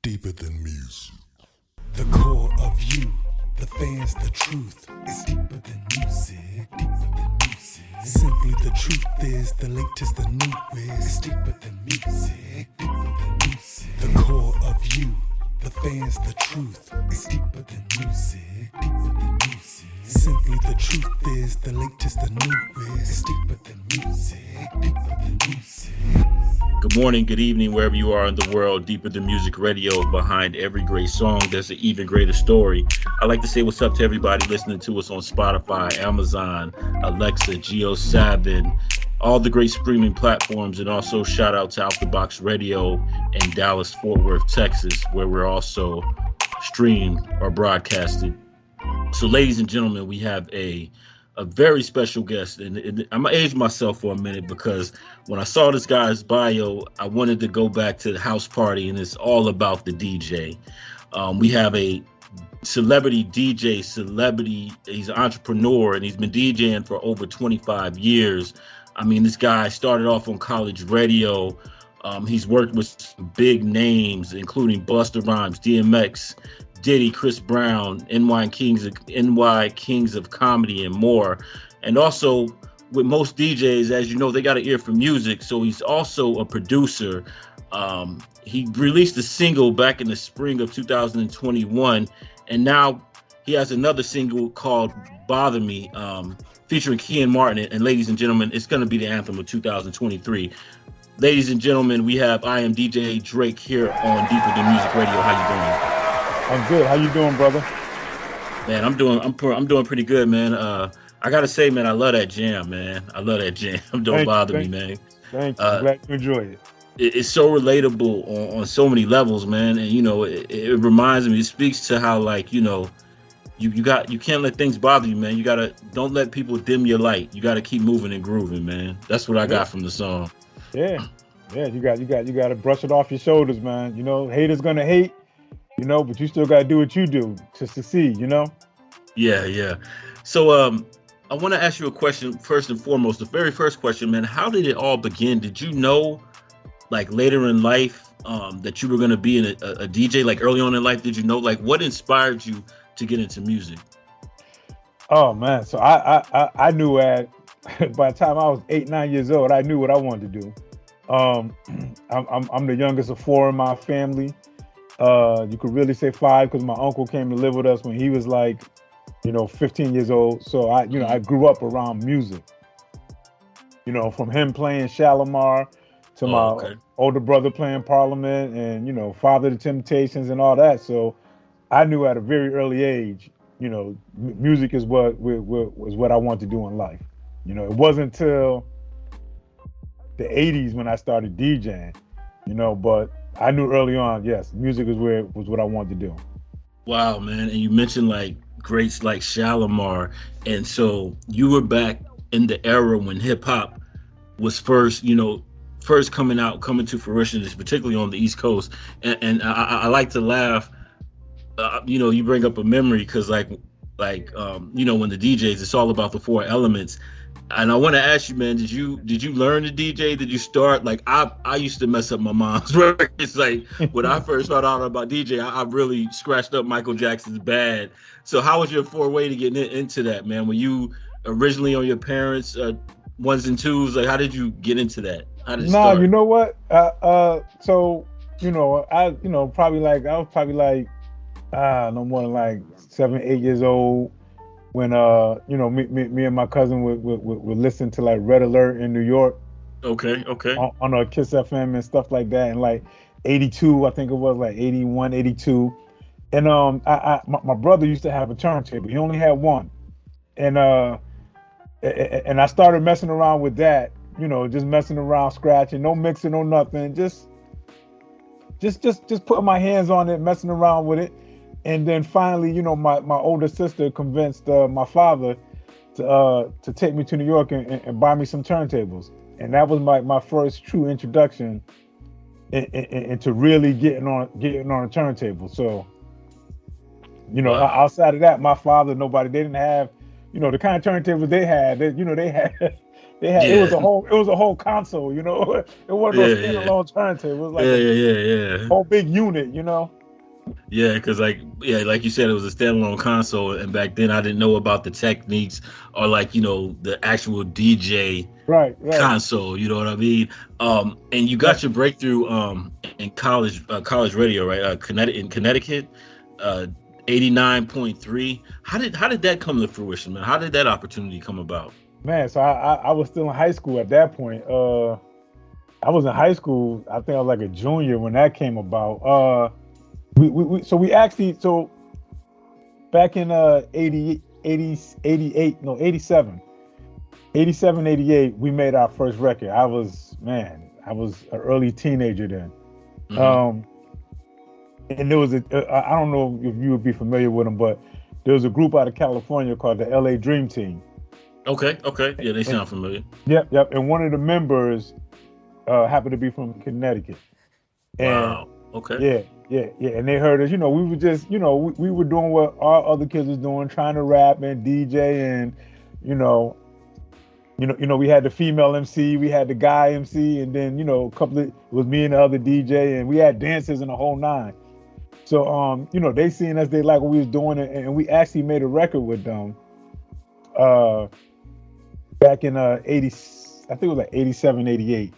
deeper than music. The core of you, the fans, the truth is deeper than music, deeper than music. Simply the truth is the latest, the newest, deeper than music, deeper than music. The core of you, the fans, the truth is deeper than music, deeper than music. Simply the truth is the latest, the newest, deeper than music, deeper than music. Good morning, good evening, wherever you are in the world. Deeper Than Music Radio. Behind every great song, there's an even greater story. I'd like to say what's up to everybody listening to us on Spotify, Amazon, Alexa, Geo7, all the great streaming platforms, and also shout out to Out the Box Radio in Dallas, Fort Worth, Texas, where we're also streamed or broadcasted. So, ladies and gentlemen, we have a very special guest, and I'm gonna age myself for a minute because when I saw this guy's bio, I wanted to go back to the house party, and it's all about the DJ. We have a celebrity DJ, he's an entrepreneur, and he's been DJing for over 25 years. I mean, this guy started off on college radio. He's worked with some big names, including Busta Rhymes, DMX, Diddy, Chris Brown, NY Kings of Comedy, and more. And also, with most DJs, as you know, they got an ear for music. So he's also a producer. He released a single back in the spring of 2021, and now he has another single called "Bother Me," featuring Keeyen Martin. And ladies and gentlemen, it's going to be the anthem of 2023. Ladies and gentlemen, we have IAmDJDrake here on Deeper Than Music Radio. How you doing? I'm good. How you doing, brother? Man, I'm doing pretty good, man. I gotta say, man, I love that jam, man. I love that jam. Don't bother me, man. Thank you. Glad you enjoyed it. It's so relatable on so many levels, man. And you know, it reminds me. It speaks to how, like, you know, you can't let things bother you, man. Don't let people dim your light. You gotta keep moving and grooving, man. That's what I got from the song. Yeah. You got to brush it off your shoulders, man. You know, haters gonna hate. You know, but you still got to do what you do to succeed, you know? Yeah. So I want to ask you a question first and foremost. The very first question, man, how did it all begin? Did you know, like, later in life that you were going to be a DJ? Like, early on in life, did you know? Like, what inspired you to get into music? Oh, man. So I knew by the time I was 8, 9 years old, I knew what I wanted to do. I'm the youngest of 4 in my family. You could really say 5 because my uncle came to live with us when he was like, 15 years old. So I grew up around music, from him playing Shalimar to my older brother playing Parliament and, Father of the Temptations and all that. So I knew at a very early age, music is what I want to do in life. It wasn't until the 80s when I started DJing, but I knew early on, yes, music was what I wanted to do. Wow, man. And you mentioned like greats like Shalimar. And so you were back in the era when hip hop was first coming to fruition, particularly on the East Coast. And I like to laugh, you bring up a memory because when the DJs, it's all about the 4 elements. And I want to ask you, man, did you learn to DJ? Did you start? Like, I used to mess up my mom's records. Like, when I first found out about DJ, I really scratched up Michael Jackson's Bad. So how was your foray to get into that, man? Were you originally on your parents' 1s and 2s? Like, how did you get into that? How did it start? You know what? So, I was probably like no more than like 7, 8 years old. When me and my cousin would listen to like Red Alert in New York. Okay. On a Kiss FM and stuff like that, and like 82, I think it was like 81, 82. And my brother used to have a turntable. He only had one, and I started messing around with that. Just messing around, scratching, no mixing, no nothing. Just putting my hands on it, messing around with it. And then finally, my older sister convinced my father to take me to New York and buy me some turntables. And that was my first true introduction into really getting on a turntable. So, outside of that, my father, they didn't have, the kind of turntables they had. They They had Yeah. it was a whole console, you know. It wasn't no Yeah, yeah. standalone turntable. It was like Yeah, a yeah, yeah, yeah. whole big unit, you know. Yeah, because like you said, it was a standalone console, and back then I didn't know about the techniques or like the actual DJ Right, right. console. You know what I mean? And you Yep. got your breakthrough in college radio, right? Connecticut, 89.3. How did that come to fruition, man? How did that opportunity come about? Man, so I was still in high school at that point. I was in high school. I think I was like a junior when that came about. We actually back in 88, no 87, 87, 88, we made our first record. I was an early teenager then. Hmm. And there was I don't know if you would be familiar with them, but there was a group out of California called the LA Dream Team. Okay, okay, yeah, they And, sound familiar. yep. And one of the members happened to be from Connecticut. And Wow. Okay. yeah. And they heard us. We were just, we were doing what our other kids was doing, trying to rap and DJ, and you know, we had the female MC, we had the guy MC, and then it was me and the other DJ, and we had dancers and the whole nine. So they seen us, they like what we was doing, and we actually made a record with them. Back in 80, I think it was like 87, 88.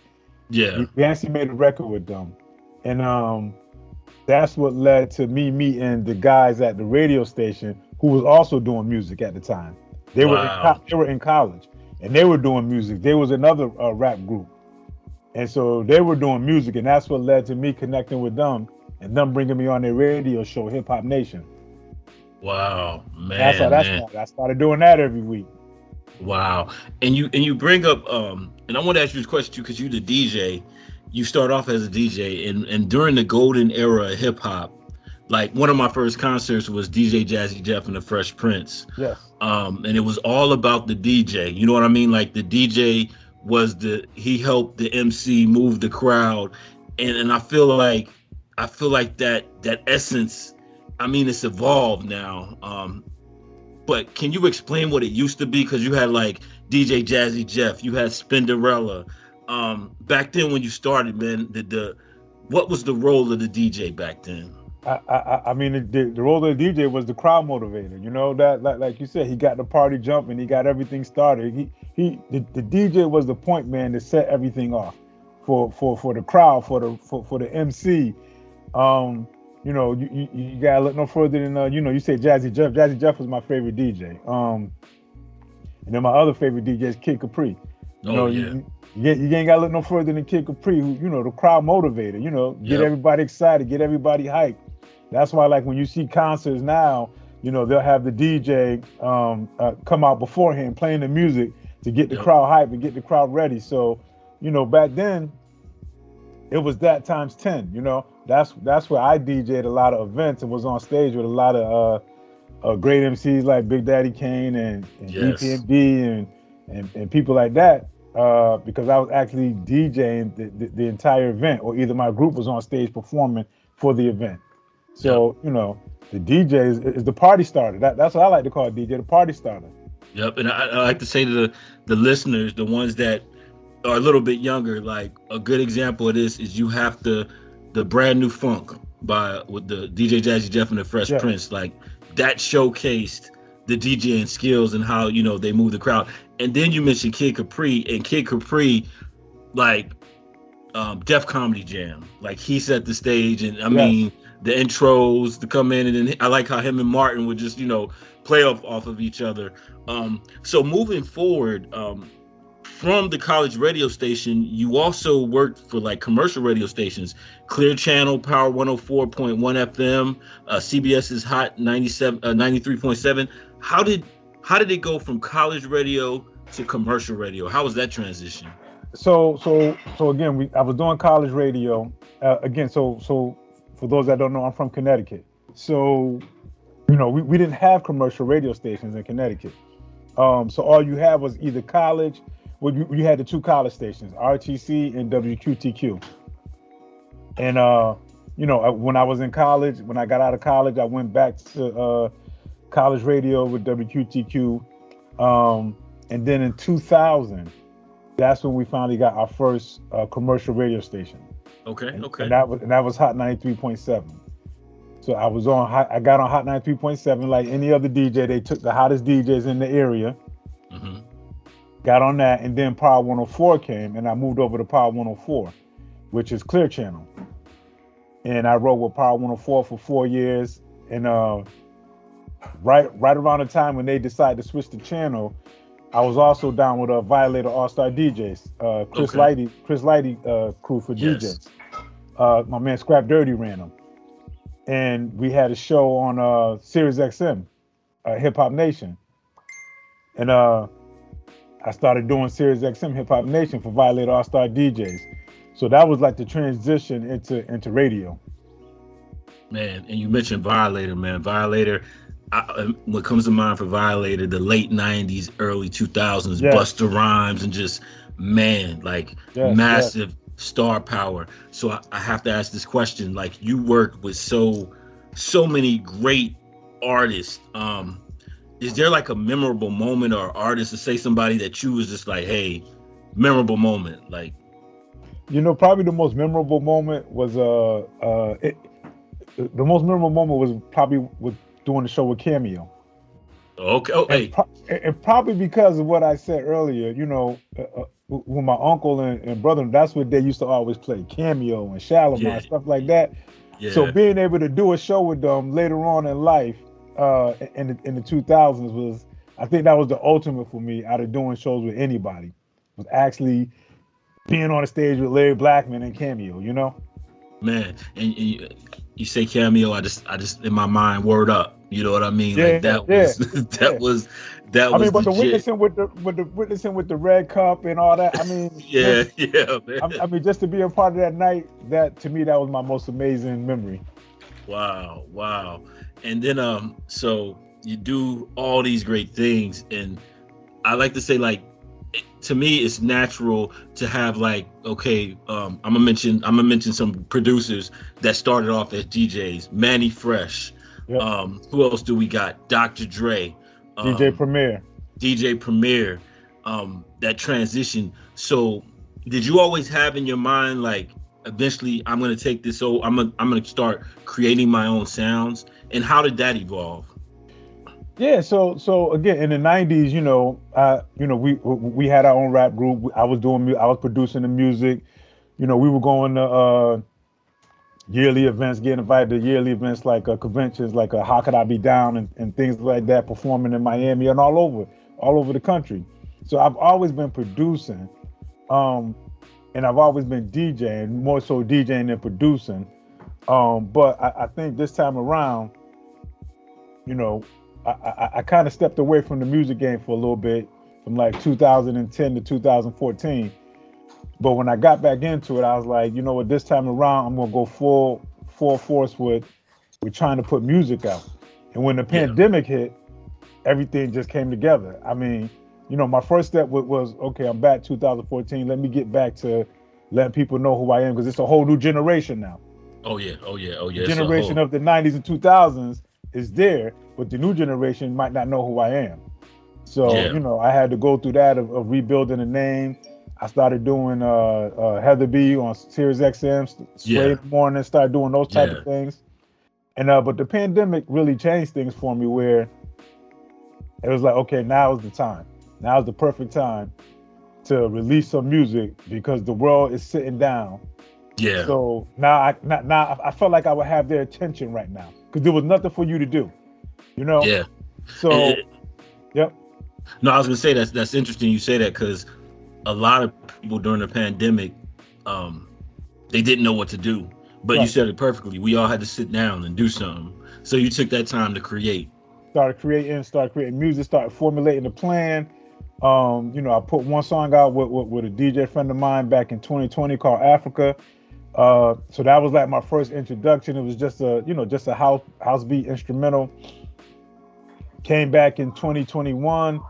Yeah. We actually made a record with them, and that's what led to me meeting the guys at the radio station who was also doing music at the time. They Wow. were in college, and they were doing music. There was another rap group, and so they were doing music, and that's what led to me connecting with them and them bringing me on their radio show, Hip Hop Nation. Wow, That's how man, that man. started. I started doing that every week. Wow. And you bring up and I want to ask you this question too, because you the DJ. You start off as a DJ, and during the golden era of hip hop, like one of my first concerts was DJ Jazzy Jeff and the Fresh Prince. Yes. And it was all about the DJ. You know what I mean? Like the DJ he helped the MC move the crowd. And I feel like that essence, I mean, it's evolved now. But can you explain what it used to be? Because you had like DJ Jazzy Jeff, you had Spinderella. Back then when you started, man, what was the role of the DJ back then? I mean, the role of the DJ was the crowd motivator. That like you said, he got the party jumping, he got everything started. The DJ was the point man to set everything off for the crowd, for the MC. You gotta look no further than you say Jazzy Jeff. Jazzy Jeff was my favorite DJ. And then my other favorite DJ is Kid Capri. Yeah. You ain't gotta look no further than Kid Capri, who the crowd motivator. Get everybody excited, get everybody hyped. That's why, like when you see concerts now, they'll have the DJ come out beforehand playing the music to get the crowd hyped and get the crowd ready. So, back then it was that times 10. That's where I DJ'd a lot of events and was on stage with a lot of great MCs like Big Daddy Kane and Yes. EPMD and people like that. Because I was actually DJing the entire event, or either my group was on stage performing for the event. So, the DJ is the party starter. That's what I like to call a DJ, the party starter. Yep. And I like to say to the listeners, the ones that are a little bit younger, like a good example of this is you have the Brand New Funk with the DJ Jazzy Jeff and the Fresh Prince. Like that showcased the DJing skills and how, they move the crowd. And then you mentioned Kid Capri, and Kid Capri, like Def Comedy Jam, like he set the stage, and I mean the intros to come in, and then I like how him and Martin would just play off of each other. So moving forward, from the college radio station, you also worked for like commercial radio stations, Clear Channel, Power 104.1 FM, CBS's Hot 93.7. How did it go from college radio to commercial radio? How was that transition? So again, I was doing college radio. So for those that don't know, I'm from Connecticut. So, we didn't have commercial radio stations in Connecticut. So all you had was either college. Well, you had the two college stations, RTC and WQTQ. And when I was in college, when I got out of college, I went back to college radio with WQTQ. And then in 2000, That's when we finally got our first commercial radio station. Okay. and, Okay. and that was Hot 93.7. So I got on Hot 93.7 like any other DJ. They took the hottest DJs in the area, Hmm. got on that, and then Power 104 came, and I moved over to Power 104, which is Clear Channel. And I wrote with Power 104 for 4 years. And right around the time when they decided to switch the channel, I was also down with a Violator All Star DJs, Okay. Chris Lighty crew for Yes. DJs. My man Scrap Dirty ran them, and we had a show on Sirius XM, Hip Hop Nation, and I started doing Sirius XM Hip Hop Nation for Violator All Star DJs. So that was like the transition into radio. Man, and you mentioned Violator, man. Violator, what comes to mind for Violator, the late 90s, early 2000s, Yes, Busta Rhymes, and just, man, like yes. massive star power. So I have to ask this question. Like, you work with so many great artists. Is there like a memorable moment or artist, to say somebody that you was just like, hey, memorable moment? Like, Probably the most memorable moment was the most memorable moment was probably with doing the show with Cameo. okay, oh, and, hey, and probably because of what I said earlier, with my uncle and brother, that's what they used to always play, Cameo and Shalimar, yeah, stuff like that. So yeah, being able to do a show with them later on in life, in the 2000s was, I think that was the ultimate for me out of doing shows with anybody, was actually being on a stage with Larry Blackman and Cameo, man. And you say Cameo, I just in my mind, word up. You know what I mean? Like, Yeah, that yeah, was yeah. that I mean, was but the legit. witnessing with the witnessing with the red cup and all that. I mean, Yeah, just yeah, man. I mean, just to be a part of that night, that to me, that was my most amazing memory. Wow, wow. And then so you do all these great things, and I like to say, like, to me it's natural to have, like, okay, I'm gonna mention some producers that started off as DJs. Manny Fresh. Yep. Who else do we got? Dr. Dre. DJ Um, Premier. DJ Premier. That transition. So, did you always have in your mind, like, eventually I'm gonna take this? So I'm gonna start creating my own sounds. And how did that evolve? Yeah. So again, in the '90s, we had our own rap group. I was producing the music. We were going to yearly events, getting invited to yearly events like conventions, like How Could I Be Down and things like that, performing in Miami and all over the country. So I've always been producing, um, and I've always been DJing, more so DJing than producing. But I think this time around, you know, I kind of stepped away from the music game for a little bit, from like 2010 to 2014. But when I got back into it, I was like, you know what, this time around, I'm gonna go full force with trying to put music out. And when the Yeah, pandemic hit, everything just came together. I mean, my first step was okay, I'm back 2014. Let me get back to letting people know who I am, because it's a whole new generation now. oh yeah, oh yeah, oh The yeah. It's a generation whole, of the 90s and 2000s is there, but the new generation might not know who I am. So, yeah, I had to go through that of rebuilding the name. I started doing Heather B on Sirius XM, Sway yeah, in the morning, started doing those type of yeah, things. And but the pandemic really changed things for me, where it was like, okay, now is the time. Now is the perfect time to release some music, because the world is sitting down. yeah, So now I felt like I would have their attention right now, because there was nothing for you to do, you know. yeah. And So yep, no, I was gonna say that's interesting. You say that because a lot of people during the pandemic, um, they didn't know what to do. But you right. said it perfectly. We all had to sit down and do something. So you took that time to create. Started creating music, started formulating a plan. I put one song out with a DJ friend of mine back in 2020 called Africa. So that was like my first introduction. It was just a house beat instrumental. Came back in 2021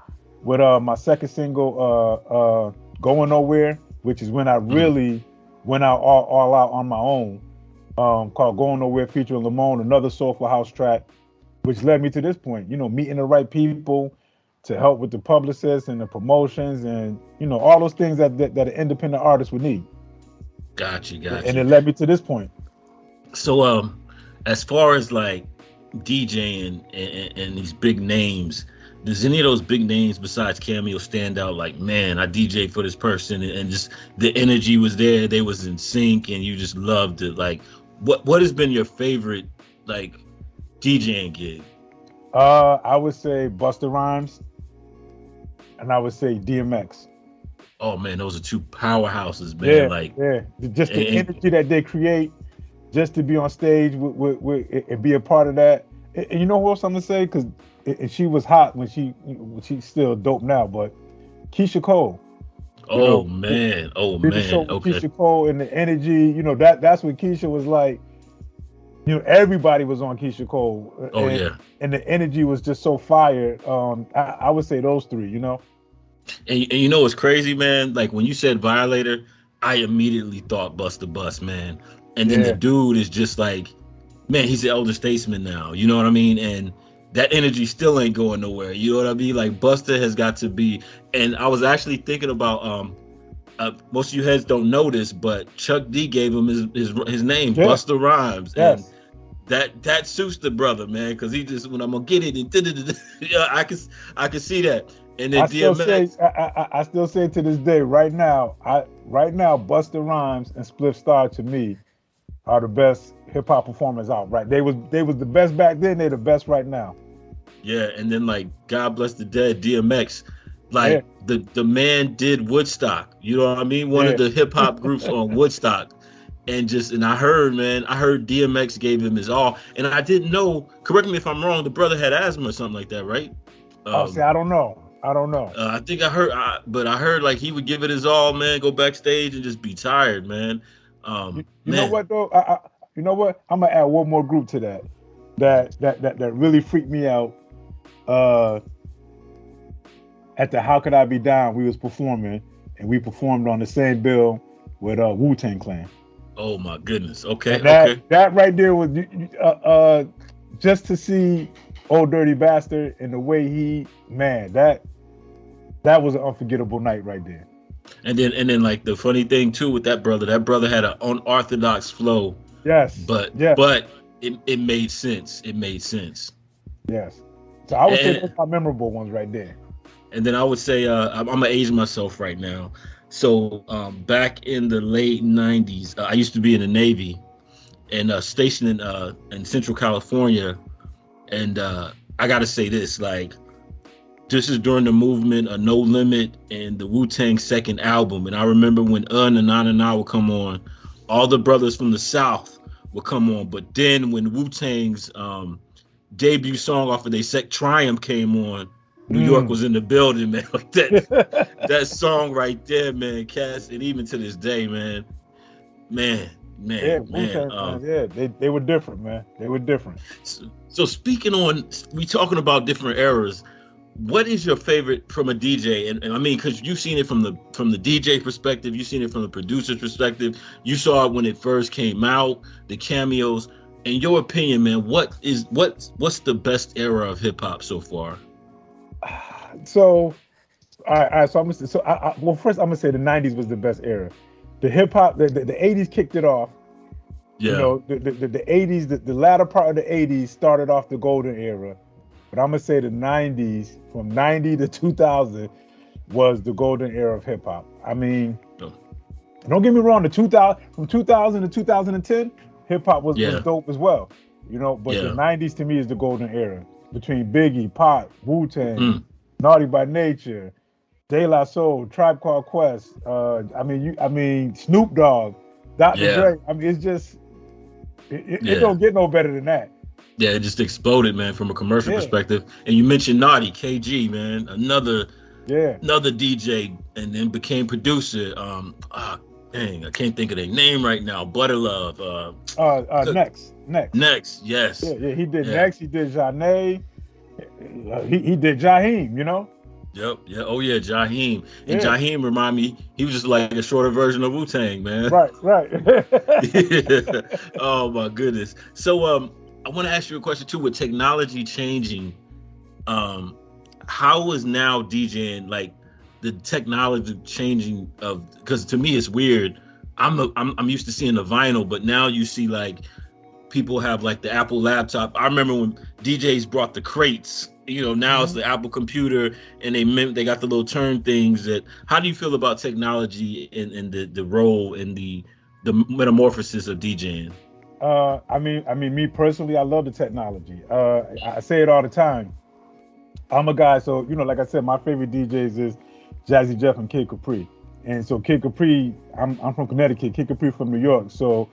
with my second single, Goin Nowhere, which is when I Mhm. really went out all out on my own. Called Goin Nowhere featuring Lamone, another soulful house track, which led me to this point. Meeting the right people, to help with the publicists and the promotions and all those things that an independent artist would need. Got you. And it led me to this point. So as far as like DJing and these big names, does any of those big names besides Cameo stand out? Like, man, I DJed for this person and just the energy was there. They was in sync and you just loved it. Like, what has been your favorite like DJing gig? I would say Busta Rhymes, and I would say DMX. Oh man, those are two powerhouses, man. Just the energy that they create, just to be on stage with and be a part of that. And you know who else I'm gonna say? Because she was hot when she's still dope now, but Keisha Cole. Man. Okay. Keisha Cole and the energy, that's what Keisha was like. Everybody was on Keisha Cole. And the energy was just so fire. I would say those three, And you know what's crazy, man? Like when you said Violator, I immediately thought Busta Bust, man. And then the dude is just like, man, he's the elder statesman now. You know what I mean? And that energy still ain't going nowhere. You know what I mean? Like Busta has got to be. And I was actually thinking about most of you heads don't know this, but Chuck D gave him his name, Busta Rhymes. Yes. And that suits the brother, man, because he just when I'm gonna get it and I can see that. And then I still say to this day, right now, Busta Rhymes and Spliff Star to me are the best hip hop performers out. Right? They was the best back then. They're the best right now. Yeah, and then like God Bless the Dead, DMX, like the man did Woodstock. You know what I mean? One of the hip hop groups on Woodstock. And I heard DMX gave him his all. And I didn't know, correct me if I'm wrong, the brother had asthma or something like that, right? I don't know. I think I heard like he would give it his all, man, go backstage and just be tired, man. You know what though? You know what? I'm gonna add one more group to that really freaked me out. At the How Could I Be Down, we was performing, and we performed on the same bill with Wu-Tang Clan. Oh my goodness. Okay. That right there was just to see Old Dirty Bastard and the way that was an unforgettable night right there. And then like the funny thing too with that brother had an unorthodox flow. Yes. But it made sense. It made sense. Yes. So I would say those are memorable ones right there. And then I would say I'm gonna age myself right now. So back in the late 90s, I used to be in the Navy and stationed in Central California. And I got to say this, like, this is during the movement of No Limit and the Wu-Tang second album. And I remember when and Na would come on, all the brothers from the South would come on. But then when Wu-Tang's debut song off of their Triumph came on, New York was in the building, man. Like that song right there, man, Cass, and even to this day, man. They were different, man. They were different. So speaking on, we talking about different eras. What is your favorite from a DJ? And I mean, because you've seen it from the DJ perspective, you've seen it from the producer's perspective. You saw it when it first came out, the cameos. In your opinion, man, what's the best era of hip hop so far? So, all right. So first I'm gonna say the '90s was the best era. The hip hop, the '80s kicked it off. Yeah. You know, the '80s, the latter part of the '80s started off the golden era, but I'm gonna say the '90s, from '90 to 2000, was the golden era of hip hop. I mean, don't get me wrong. From 2000 to 2010, hip hop was dope as well. You know, but the '90s to me is the golden era. Between Biggie, Pac, Wu-Tang, Naughty by Nature, De La Soul, Tribe Called Quest. I mean Snoop Dogg, Dr. Dre. I mean, it's just it don't get no better than that. Yeah, it just exploded, man, from a commercial perspective. And you mentioned Naughty, KG, man, another DJ, and then became producer. Dang, I can't think of their name right now. Butter Love. Next, yes. Yeah, he did Next. He did Janae. He did Jaheim, you know? Yep. Yeah. Oh yeah, Jaheim. And Jaheim remind me, he was just like a shorter version of Wu-Tang, man. Right. Yeah. Oh my goodness. So I want to ask you a question too. With technology changing, how is now DJing, like the technology changing of, because to me it's weird. I'm used to seeing the vinyl, but now you see like people have like the Apple laptop. I remember when DJs brought the crates. Now it's the Apple computer, and they got the little turn things. How do you feel about technology and the role and the metamorphosis of DJing? I mean, me personally, I love the technology. I say it all the time. I'm a guy, so like I said, my favorite DJs is Jazzy Jeff and Kid Capri. And so Kid Capri, I'm from Connecticut, Kid Capri from New York. So,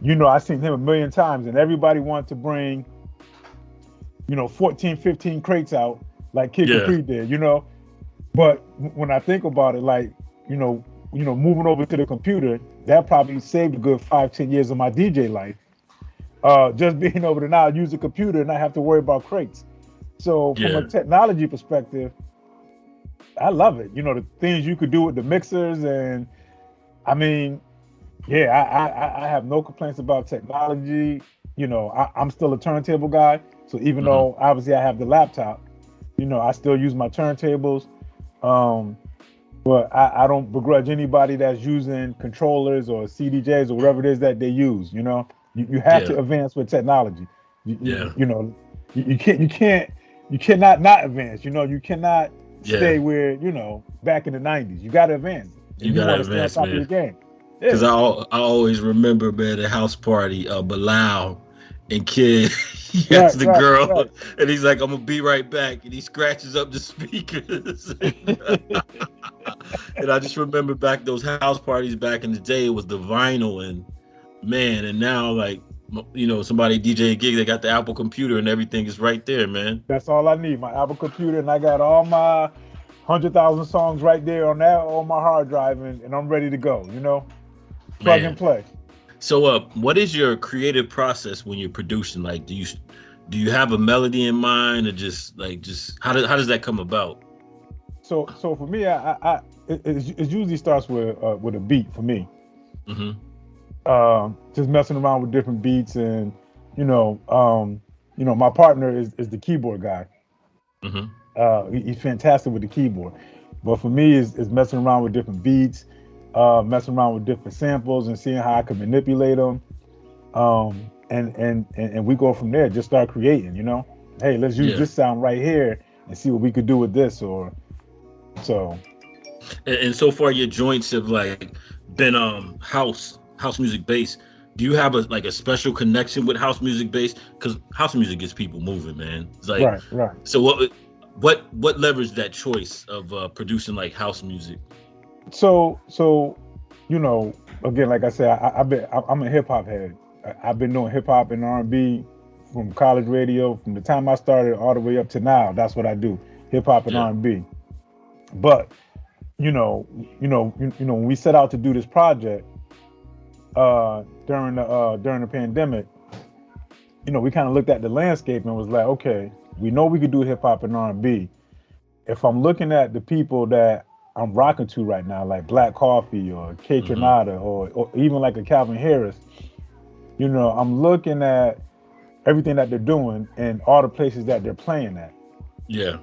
I've seen him a million times, and everybody wants to bring 14, 15 crates out like Kid Capri did, But when I think about it, like, moving over to the computer, that probably saved a good 5-10 years of my DJ life. Just being able to now use a computer and not have to worry about crates. So from a technology perspective, I love it. The things you could do with the mixers, and I mean, I have no complaints about technology. I'm still a turntable guy. So even though obviously I have the laptop, I still use my turntables. But I don't begrudge anybody that's using controllers or CDJs or whatever it is that they use. You have to advance with technology. You cannot not advance. You cannot stay where back in the 90s. You got to advance. You got to advance, man. Of the game. Because I always remember, man, the house party, Bilal and Kid, he asked the girl, and he's like, "I'm gonna be right back," and he scratches up the speakers. And I just remember back those house parties back in the day, it was the vinyl, and man, and now like somebody DJ a gig, they got the Apple computer and everything is right there, man. That's all I need, my Apple computer, and I got all my 100,000 songs right there on my hard drive, and I'm ready to go. Plug and play. So, what is your creative process when you're producing? Like, do you have a melody in mind, or just how does that come about? So for me, it usually starts with a beat for me. Just messing around with different beats, and my partner is the keyboard guy. He's fantastic with the keyboard, but for me, is messing around with different beats. Messing around with different samples and seeing how I can manipulate them, and we go from there. Just start creating, Hey, let's use this sound right here and see what we could do with this, or so. And so far, your joints have like been house music based. Do you have a special connection with house music based? Because house music gets people moving, man. It's like right. So what leveraged that choice of producing like house music? So again, like I said, I'm a hip hop head. I've been doing hip hop and R&B from college radio, from the time I started all the way up to now. That's what I do, hip hop and R&B. But when we set out to do this project during the pandemic, we kind of looked at the landscape and was like, okay, we know we could do hip hop and R&B. If I'm looking at the people that I'm rocking to right now, like Black Coffee or K Tronada, or even like a Calvin Harris, I'm looking at everything that they're doing and all the places that they're playing at. Yeah.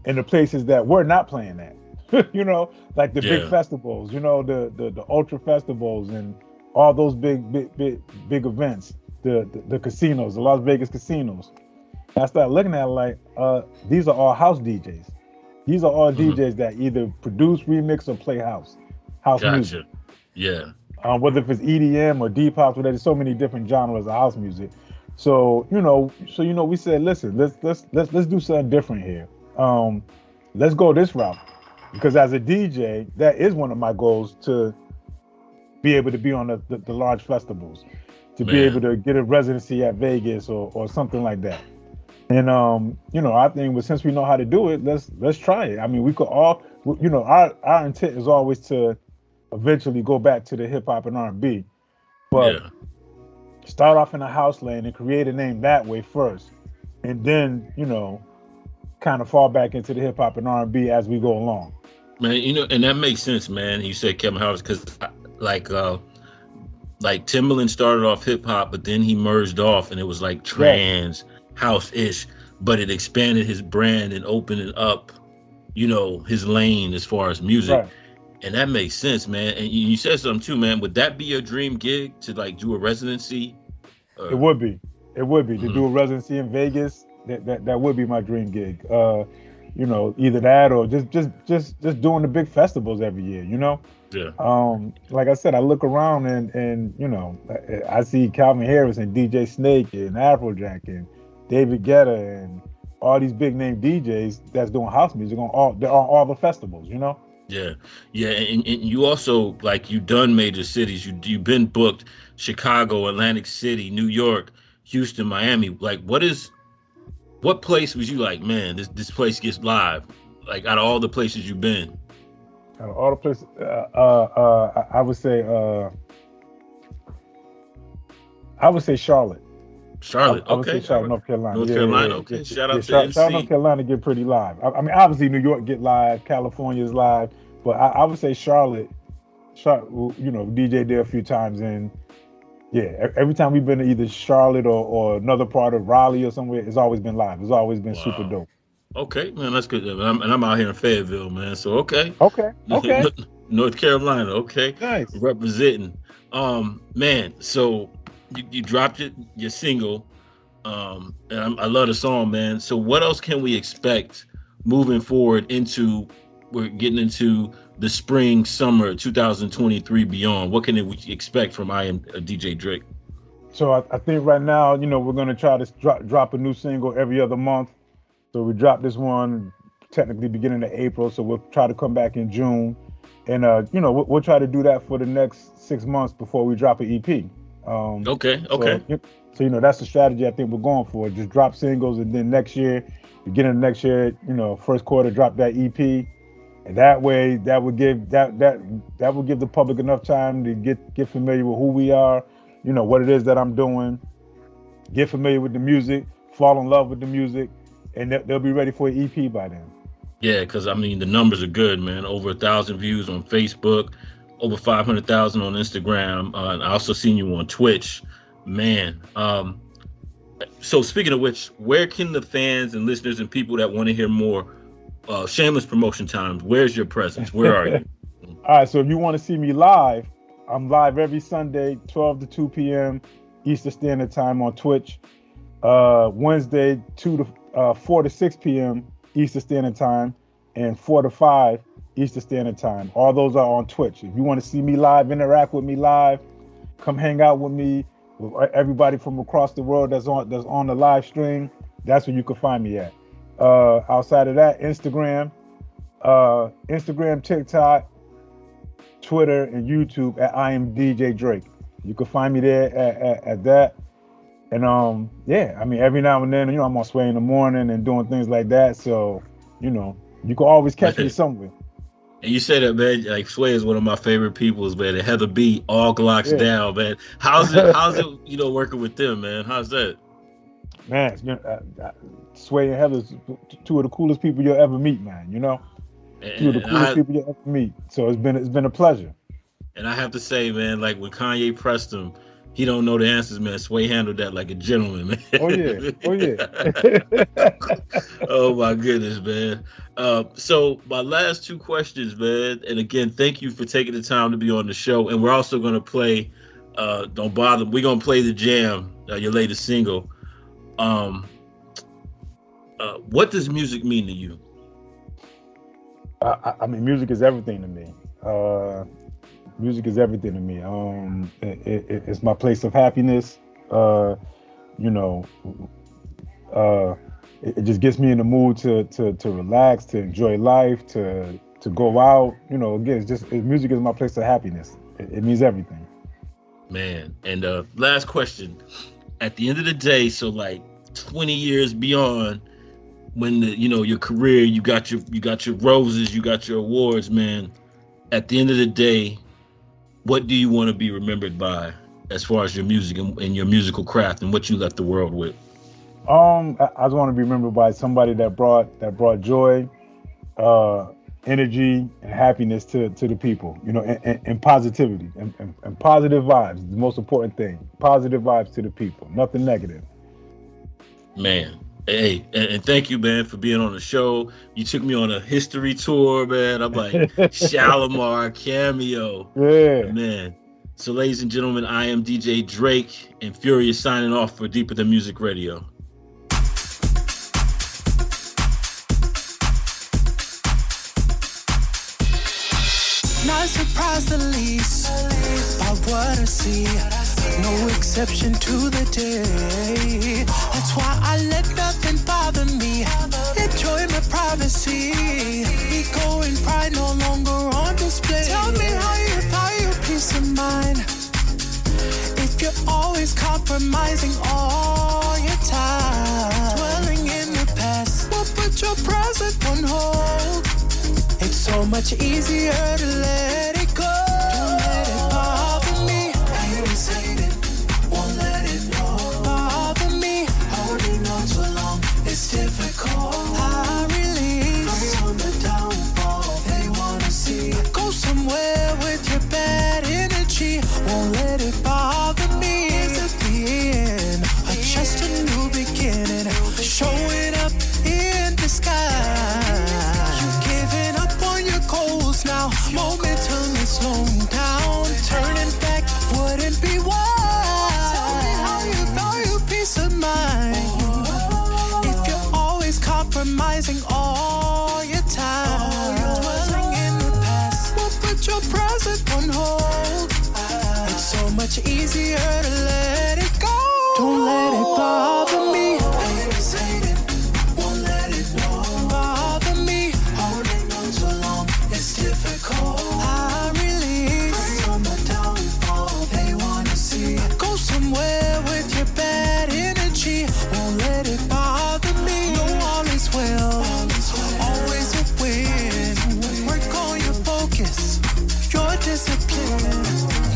And the places that we're not playing at. Like the big festivals, the ultra festivals and all those big events, the casinos, the Las Vegas casinos. And I started looking at it like, these are all house DJs. These are all DJs that either produce, remix, or play house music. Yeah. Whether if it's EDM or deep house, there's so many different genres of house music. So we said, listen, let's do something different here. Let's go this route, because as a DJ, that is one of my goals, to be able to be on the large festivals, to be able to get a residency at Vegas or something like that. And I think, since we know how to do it, let's try it. I mean, we could all, our intent is always to eventually go back to the hip hop and R&B, but start off in a house lane and create a name that way first, and then kind of fall back into the hip hop and R&B as we go along. Man, and that makes sense, man. You said Kevin Harris, because like Timbaland started off hip hop, but then he merged off, and it was like trance. House-ish, but it expanded his brand and opened it up, his lane as far as music. Right. And that makes sense, man. And you said something too, man. Would that be your dream gig to like do a residency? It would be. It would be to Mhm. do a residency in Vegas. That would be my dream gig. Either that or just doing the big festivals every year. Yeah. Like I said, I look around and I see Calvin Harris and DJ Snake and Afrojack and David Guetta and all these big name DJs that's doing house music they're on all the festivals. Yeah, yeah, and you also like you done major cities. You've been booked Chicago, Atlantic City, New York, Houston, Miami. Like, what place was you like, man? This place gets live. Like out of all the places you've been, Out of all the places, I would say Charlotte. Charlotte. I would say Okay, all Charlotte, right. North Carolina. North Yeah, Carolina. yeah, Okay, yeah. shout Yeah, out to Charlotte, North NC. Carolina get pretty live. I mean, obviously New York get live, California's live, but I would say Charlotte. DJ there a few times, and yeah, every time we've been to either Charlotte or another part of Raleigh or somewhere, it's always been live. It's always been super Wow. dope. Okay, man, that's good. And I'm out here in Fayetteville, man. So okay, Okay, okay, North Carolina. Okay, nice. representing. Man. So you dropped your single. And I love the song, man. So what else can we expect moving forward we're getting into the spring, summer 2023 beyond? What can we expect from DJ Drake? So I think right now, we're gonna try to drop a new single every other month. So we dropped this one technically beginning of April. So we'll try to come back in June, and we'll try to do that for the next 6 months before we drop an EP. Okay. So that's the strategy I think we're going for. Just drop singles, and then beginning of next year, first quarter, drop that EP, and that way that would give the public enough time to get familiar with who we are, what it is that I'm doing, get familiar with the music, fall in love with the music, and they'll be ready for an EP by then. Yeah, because I mean the numbers are good, man. Over 1,000 views on Facebook, over 500,000 on Instagram. And I also seen you on Twitch, man. So speaking of which, where can the fans and listeners and people that want to hear more, shameless promotion times, where's your presence? Where are you? All right, so if you want to see me live, I'm live every Sunday, 12 to 2 p.m. Eastern Standard Time on Twitch. Wednesday, 4 to 6 p.m. Eastern Standard Time, and 4 to 5 Eastern Standard Time. All those are on Twitch. If you want to see me live, interact with me live, come hang out with me, with everybody from across the world that's on the live stream, that's where you can find me at. Outside of that, Instagram, TikTok, Twitter, and YouTube at IAmDJDrake. You can find me there at that. And I mean, every now and then, I'm on Sway in the morning and doing things like that. So, you can always catch me somewhere. And you say that, man, like Sway is one of my favorite peoples, man. And Heather B, all Glocks down, man. How's it, working with them, man? How's that? Man, Sway and Heather's two of the coolest people you'll ever meet, man. Two of the coolest people you'll ever meet. So it's been a pleasure. And I have to say, man, like when Kanye pressed him, he don't know the answers, man. Sway handled that like a gentleman, man. Oh yeah. Oh my goodness, man. So my last two questions, man. And again, thank you for taking the time to be on the show. And we're also gonna play. Don't bother. We're gonna play the jam, your latest single. What does music mean to you? I mean, music is everything to me. Music is everything to me. It's my place of happiness. It just gets me in the mood to relax, to enjoy life, to go out. Again, music is my place of happiness. It means everything. Man, and last question. At the end of the day, so like 20 years beyond, when your career, you got your roses, you got your awards, man. At the end of the day, what do you want to be remembered by as far as your music and your musical craft and what you left the world with? I just want to be remembered by somebody that brought joy, energy, and happiness to the people, and positivity and positive vibes is the most important thing. Positive vibes to the people, nothing negative. Man, Hey, and thank you, man, for being on the show. You took me on a history tour, man. I'm like Shalimar cameo, Yeah. man. So, ladies and gentlemen, I am DJ Drake and Furyus signing off for Deeper Than Music Radio. Not surprised the least by what I see. No exception to the day. That's why I let nothing bother me. Enjoy my privacy. Ego and pride no longer on display. Tell me how you value peace of mind. If you're always compromising all your time, dwelling in the past, will put your present on hold. It's so much easier to let it go. Don't let it bother me. Haters hate it, won't let it know. Bother me, holding on too long, it's difficult. I release on the downfall, they wanna see. Go somewhere with your bad energy. Won't let it bother me. Is it the end, or just a new beginning? Showing up in disguise. Now, momentum is slowing down. Turning back wouldn't be wise. Tell me how you value peace of mind. If you're always compromising all your time, dwelling in the past, will put your present on hold. It's so much easier to let it go. Don't let it bother me. Haters hate it, won't let it know. Bother me, holding on too long, it's difficult. I release on the downfall, they wanna see. Go somewhere with your bad energy. Won't let it bother me. No, all is well, always a win. Work on your focus, your discipline.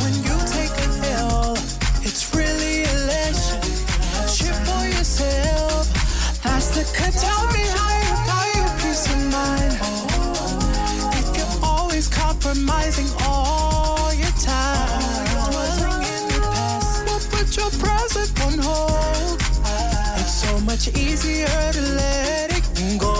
When you take a L, it's really a lesson. Cheer for yourself, that's the cut. Tell me how you value peace of mind. If you're always compromising all your time, dwelling in the past, will put your present on hold. It's so much easier to let it go.